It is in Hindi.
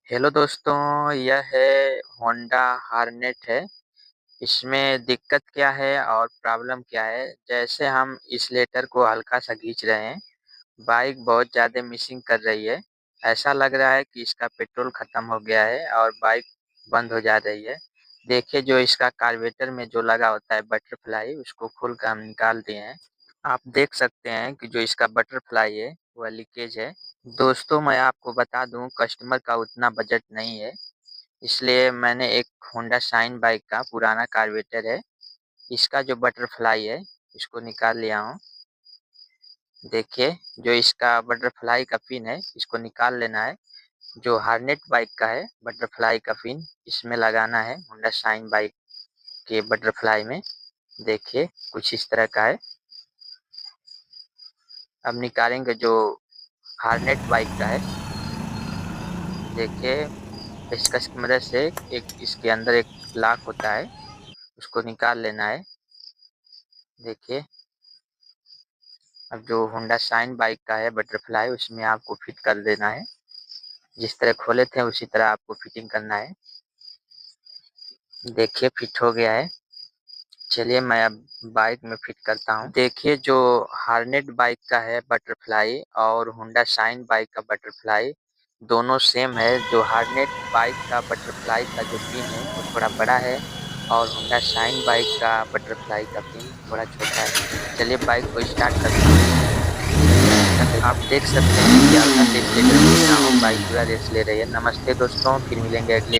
हेलो दोस्तों, यह है होंडा हार्नेट है। इसमें दिक्कत क्या है और प्रॉब्लम क्या है? जैसे हम इस लेटर को हल्का-सा खींच रहे हैं, बाइक बहुत ज़्यादा मिसिंग कर रही है। ऐसा लग रहा है कि इसका पेट्रोल ख़त्म हो गया है और बाइक बंद हो जा रही है। देखिए, जो इसका कार्बोरेटर में जो लगा होता है बटरफ्लाई, उसको खोल के हम निकाल दिए हैं। आप देख सकते हैं कि जो इसका बटरफ्लाई है, वह लीकेज है। दोस्तों, मैं आपको बता दूँ, कस्टमर का उतना बजट नहीं है, इसलिए मैंने एक होंडा शाइन बाइक का पुराना कार्बोरेटर है, इसका जो बटरफ्लाई है, इसको निकाल लिया हूँ। देखिए, जो इसका बटरफ्लाई का पिन है, इसको निकाल लेना है। जो हार्नेट बाइक का है बटरफ्लाई का पिन, इसमें लगाना है होंडा शाइन बाइक के बटरफ्लाई में। देखिए, कुछ इस तरह का है। अब निकालेंगे जो हार्नेट बाइक का है। देखिए, पेचकस की मदद से एक इसके अंदर एक लॉक होता है, उसको निकाल लेना है। देखिए, अब जो होंडा शाइन बाइक का है बटरफ्लाई, उसमें आपको फिट कर देना है। जिस तरह खोले थे उसी तरह आपको फिटिंग करना है। देखिए, फिट हो गया है। चलिए मैं अब बाइक में फिट करता हूँ। देखिए, जो हार्नेट बाइक का है बटरफ्लाई और होंडा शाइन बाइक का बटरफ्लाई दोनों सेम है। जो हार्नेट बाइक का बटरफ्लाई का जो पिन है वो थोड़ा बड़ा है और होंडा शाइन बाइक का बटरफ्लाई का पिन थोड़ा छोटा है। चलिए बाइक को स्टार्ट करता हूँ। आप देख सकते हैं कि हूँ, बाइक पूरा रेस ले रही है। नमस्ते दोस्तों, फिर मिलेंगे अगले